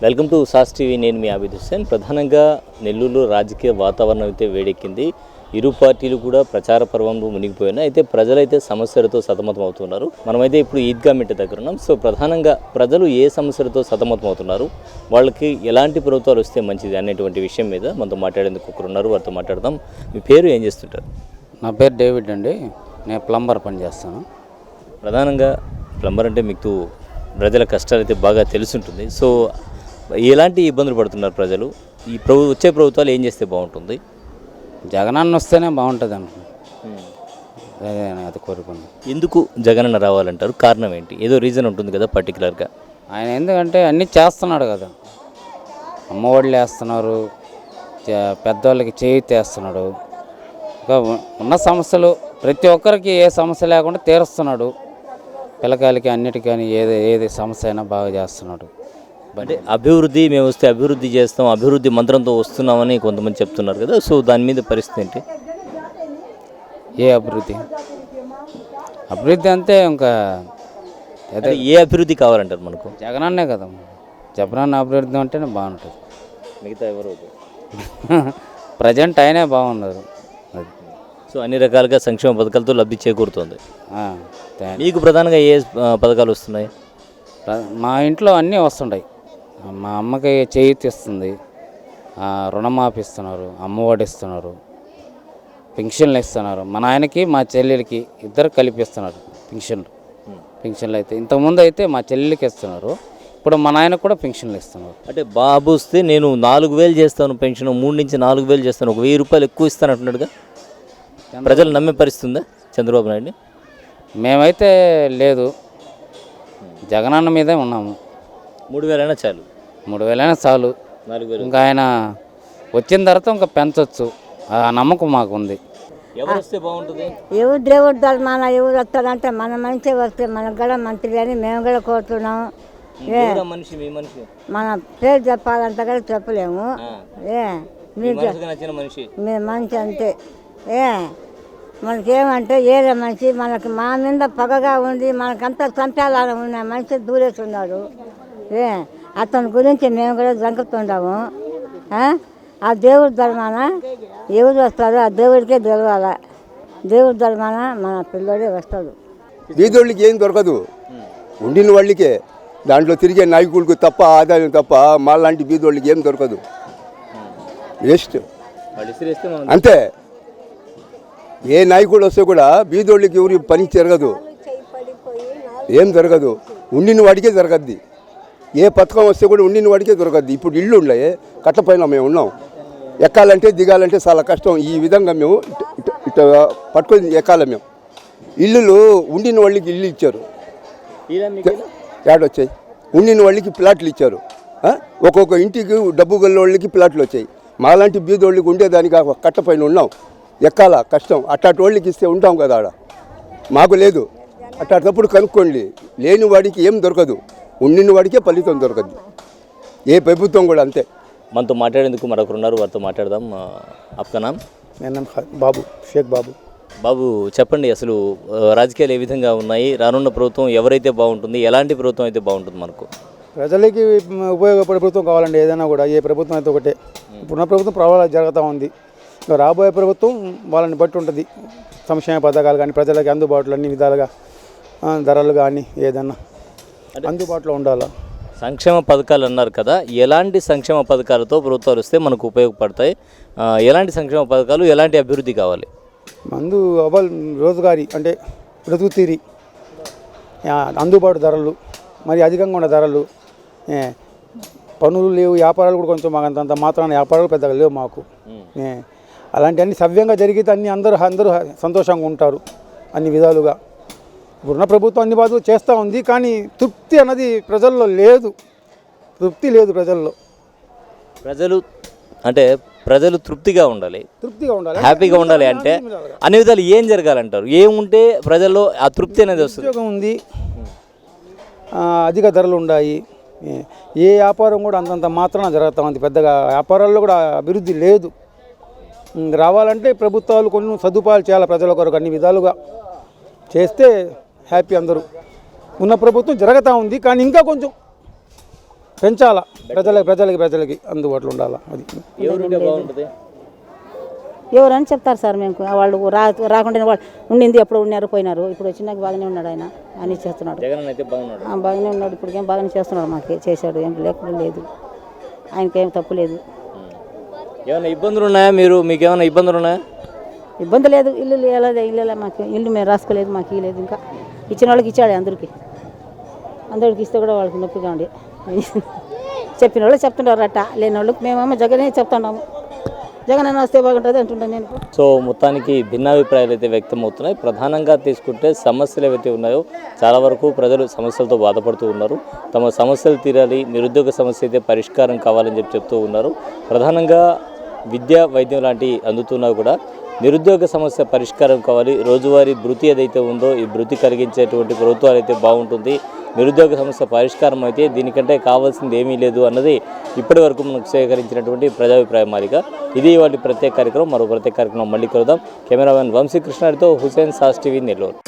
Welcome to sauce TV. నేను మీ ఆబిద్ హుస్సేన్. ప్రధానంగా నెల్లూరులో రాజకీయ వాతావరణం అయితే వేడెక్కింది. ఇరు పార్టీలు కూడా ప్రచార పర్వంలో మునిగిపోయినాయి. అయితే ప్రజలైతే సమస్యలతో సతమతం అవుతున్నారు. మనమైతే ఇప్పుడు ఈద్గా మిట్ట దగ్గర ఉన్నాం. సో ప్రధానంగా ప్రజలు ఏ సమస్యలతో సతమతం అవుతున్నారు, వాళ్ళకి ఎలాంటి ప్రభుత్వాలు వస్తే మంచిది అనేటువంటి విషయం మీద మనతో మాట్లాడేందుకు ఒకరు ఉన్నారు. వారితో మాట్లాడదాం. మీ పేరు, ఏం చేస్తుంటారు? నా పేరు డేవిడ్ అండి. నేను ప్లంబర్ పని చేస్తాను. ప్రధానంగా ప్లంబర్ అంటే మీకు ప్రజల కష్టాలు అయితే బాగా తెలుసుంటుంది. సో ఎలాంటి ఇబ్బందులు పడుతున్నారు ప్రజలు? ఈ వచ్చే ప్రభుత్వాలు ఏం చేస్తే బాగుంటుంది? జగనన్న వస్తేనే బాగుంటుంది అది కోరుకుంది. ఎందుకు జగనన్న రావాలంటారు? కారణం ఏంటి? ఏదో రీజన్ ఉంటుంది కదా పర్టికులర్గా. ఆయన ఎందుకంటే అన్నీ చేస్తున్నాడు కదా. అమ్మఒడిలు వేస్తున్నారు, పెద్దవాళ్ళకి చేయూత వేస్తున్నాడు. ఇంకా ఉన్న సమస్యలు ప్రతి ఒక్కరికి ఏ సమస్య లేకుండా తీరుస్తున్నాడు. పిల్లకాయలకి అన్నిటికీ కానీ ఏది సమస్య అయినా బాగా చేస్తున్నాడు. అంటే అభివృద్ధి, మేము వస్తే అభివృద్ధి చేస్తాం, అభివృద్ధి మంత్రంతో వస్తున్నామని కొంతమంది చెప్తున్నారు కదా. సో దాని మీద పరిస్థితి ఏంటి? ఏ అభివృద్ధి అంతే ఇంకా ఏ అభివృద్ధి కావాలంటారు మనకు? జగనన్నే కదా. జగనన్న అభివృద్ధి అంటేనే బాగుంటుంది. మిగతా ఎవరు ప్రజెంట్ ఆయనే బాగున్నారు. అది సో అన్ని రకాలుగా సంక్షేమ పథకాలతో లబ్ధి చేకూరుతుంది. మీకు ప్రధానంగా ఏ పథకాలు వస్తున్నాయి? మా ఇంట్లో అన్నీ వస్తుంటాయి. మా అమ్మకి చేయూత ఇస్తుంది, రుణమాఫీ ఇస్తున్నారు, అమ్మఒడి ఇస్తున్నారు, పెన్షన్లు ఇస్తున్నారు. మా నాయనకి మా చెల్లెలకి ఇద్దరు కలిపి ఇస్తున్నారు పెన్షన్లు అయితే. ఇంతకుముందు అయితే మా చెల్లెలకి ఇస్తున్నారు, ఇప్పుడు మా నాయనకు కూడా పెన్షన్లు ఇస్తున్నారు. అంటే బాబు వస్తే నేను 4,000 చేస్తాను పెన్షన్, 3 నుంచి 4,000 చేస్తాను, 1,000 రూపాయలు ఎక్కువ ఇస్తాను అంటున్నాడుగా. ప్రజలు నమ్మే పరిస్థితి ఉందా చంద్రబాబు నాయుడిని? మేమైతే లేదు, జగనన్న మీదే ఉన్నాము. 3,000 చాలు, 3,000 చాలు. 4,000 ఇంకా ఆయన వచ్చిన తర్వాత ఇంకా పెంచవచ్చు, ఆ నమ్మకం మాకు ఉంది. ఎవరు వస్తే బాగుంటుంది? ఎవరు దేవుడు ధర్మాన ఎవరు వస్తారంటే మన మనిషి వస్తే మనకు కూడా మంత్రి అని మేము కూడా కోరుతున్నాము. మనిషి మీ మనిషి మన పేరు చెప్పాలంటే కూడా చెప్పలేము. మీరు మనిషి అంతే. మనకేమంటే ఏదో మనిషి మనకి మా మీద పగగా ఉంది, మనకంతా చంపాలని ఉన్న మనిషి దూరేస్తున్నాడు. అతని గురించి మేము కూడా జంకుతుంటాము. ఆ దేవుడి ధర్మాన ఎవరు వస్తారో ఆ దేవుడికే తెలవాల. దేవుడి ధర్మాన మన పిల్లోడే వస్తాడు. బీదోళ్ళకి ఏం దొరకదు, ఉండిన వాళ్ళకే. దాంట్లో తిరిగే నాయకులకు తప్ప, ఆదాయం తప్ప మాలాంటి బీదోళ్ళకి ఏం దొరకదు. వేస్ట్ అంతే. ఏ నాయకుడు వస్తే కూడా బీదోళ్ళకి ఎవరి పని జరగదు, ఏం జరగదు. ఉండిన వాడికే జరగద్ది. ఏ పథకం వస్తే కూడా ఉండిన వాడికే దొరకద్ది. ఇప్పుడు ఇళ్ళు ఉన్నాయి, కట్టపైన మేము ఉన్నాం. ఎక్కాలంటే దిగాలంటే చాలా కష్టం. ఈ విధంగా మేము ఇట పట్టుకొని ఎక్కాలి. మేము ఇల్లులు ఉండిన వాళ్ళకి ఇల్లు ఇచ్చారు, ఏడొచ్చాయి. ఉండిన వాళ్ళకి ప్లాట్లు ఇచ్చారు. ఒక్కొక్క ఇంటికి డబ్బు గల్ల వాళ్ళకి ప్లాట్లు వచ్చాయి. మాలాంటి బీదోళ్ళకి ఉండేదానికి కట్టపైన ఉన్నాం, ఎక్కాల కష్టం. అట్టాటి వాళ్ళకి ఇస్తే ఉంటాం కదా ఆడ. మాకు లేదు. అట్టాటప్పుడు కనుక్కోండి, లేని వాడికి ఏం దొరకదు, ఉండిన వాడికే ఫలితం దొరకదు. ఏ ప్రభుత్వం కూడా అంతే. మనతో మాట్లాడేందుకు మరొకరు ఉన్నారు, వారితో మాట్లాడదాం. ఆప్కా నామ్? బాబు, షేక్ బాబు. బాబు చెప్పండి, అసలు రాజకీయాలు ఏ విధంగా ఉన్నాయి? రానున్న ప్రభుత్వం ఎవరైతే బాగుంటుంది? ఎలాంటి ప్రభుత్వం అయితే బాగుంటుంది మనకు? ప్రజలకి ఉపయోగపడే ప్రభుత్వం కావాలండి. ఏదైనా కూడా ఏ ప్రభుత్వం అయితే ఒకటే. ఇప్పుడున్న ప్రభుత్వం ప్రభావం జరుగుతూ ఉంది. ఇంకా రాబోయే ప్రభుత్వం వాళ్ళని బట్టి ఉంటుంది. సంక్షేమ పథకాలు కానీ ప్రజలకి అందుబాటులో అన్ని విధాలుగా, ధరలు కానీ ఏదన్నా అందుబాటులో ఉండాలి. సంక్షేమ పథకాలు అన్నారు కదా, ఎలాంటి సంక్షేమ పథకాలతో ప్రభుత్వాలు వస్తే మనకు ఉపయోగపడతాయి? ఎలాంటి సంక్షేమ పథకాలు, ఎలాంటి అభివృద్ధి కావాలి? మందు రోజుగారీ అంటే బ్రతుకు తీరి, అందుబాటు ధరలు, మరి అధికంగా ఉన్న ధరలు, పనులు లేవు, వ్యాపారాలు కూడా కొంచెం మాకు అంత మాత్రాన వ్యాపారాలు పెద్దగా లేవు మాకు. అలాంటివన్నీ సవ్యంగా జరిగితే అందరూ సంతోషంగా ఉంటారు అన్ని విధాలుగా. ఇప్పుడున్న ప్రభుత్వం అన్ని బాధలు చేస్తూ ఉంది, కానీ తృప్తి అన్నది ప్రజల్లో లేదు. తృప్తి లేదు ప్రజల్లో. ప్రజలు తృప్తిగా ఉండాలి, హ్యాపీగా ఉండాలి. అంటే అన్ని విధాలు ఏం జరగాలంటారు? ఏముంటే ప్రజల్లో ఆ తృప్తి అనేది వస్తుంది? ఉద్యోగం ఉంది, అధిక ధరలు ఉన్నాయి. ఏ వ్యాపారం కూడా అంతంత మాత్రాన జరుగుతూ ఉంది. పెద్దగా వ్యాపారాల్లో కూడా అభివృద్ధి లేదు. రావాలంటే ప్రభుత్వాలు కొన్ని సదుపాయాలు చేయాలి ప్రజల కొరకు. అన్ని విధాలుగా చేస్తే హ్యాపీ అందరూ. ఉన్న ప్రభుత్వం జరుగుతూ ఉంది, కానీ ఇంకా కొంచెం పెంచాలా, ప్రజలకి అందుబాటులో ఉండాలా. అది ఎవరుంటే బాగుంటుంది? ఎవరని చెప్తారు సార్, మేము వాళ్ళు రాకుండా వాళ్ళు ఉండింది, ఎప్పుడు ఉన్నారు పోయినారు, ఇప్పుడు వచ్చినాక బాగానే ఉన్నాడు ఆయన అని చేస్తున్నాడు. జగన్ అయితే బాగున్నాడు. బాగానే ఉన్నాడు, ఇప్పటికేం బాగానే చేస్తున్నాడు, మాకు చేశాడు, ఏం లేకుండా లేదు, ఆయనకేం తప్పు లేదు. ఏమైనా ఇబ్బందులు ఉన్నాయా? మీకు ఏమైనా ఇబ్బందులు ఉన్నాయా? ఇబ్బంది లేదు, ఇల్లు మాకు ఇల్లు మేము రాసుకోలేదు, మాకు ఇవ్వలేదు. ఇంకా ఇచ్చిన వాళ్ళకి ఇచ్చాడు, అందరికి ఇస్తే కూడా వాళ్ళకి నొప్పిగా ఉండి చెప్పిన వాళ్ళు చెప్తున్నారు అట్ట, లేని వాళ్ళకి మేమేమో జగనే చెప్తున్నాము, జగన్ అన్న వస్తే బాగుంటుంది అంటుంటాను నేను. సో మొత్తానికి భిన్నాభిప్రాయాలు అయితే వ్యక్తమవుతున్నాయి. ప్రధానంగా తీసుకుంటే సమస్యలు ఏవైతే ఉన్నాయో చాలా వరకు ప్రజలు సమస్యలతో బాధపడుతూ ఉన్నారు. తమ సమస్యలు తీరాలి, నిరుద్యోగ సమస్య అయితే పరిష్కారం కావాలని చెప్తూ ఉన్నారు. ప్రధానంగా విద్య, వైద్యం లాంటివి అందుతున్నా కూడా నిరుద్యోగ సమస్య పరిష్కారం కావాలి. రోజువారీ భృతి ఏదైతే ఉందో ఈ భృతి కలిగించేటువంటి ప్రభుత్వాలు అయితే బాగుంటుంది. నిరుద్యోగ సమస్య పరిష్కారం అయితే దీనికంటే కావాల్సింది ఏమీ లేదు అన్నది ఇప్పటి వరకు మనకు సేకరించినటువంటి ప్రజాభిప్రాయం. మాదిగా ఇది వాటి ప్రత్యేక కార్యక్రమం. మరో ప్రత్యేక కార్యక్రమం మళ్ళీ కలుద్దాం. కెమెరామెన్ వంశీకృష్ణారితో హుసేన్, సాస్ టీవీ, నెల్లూరు.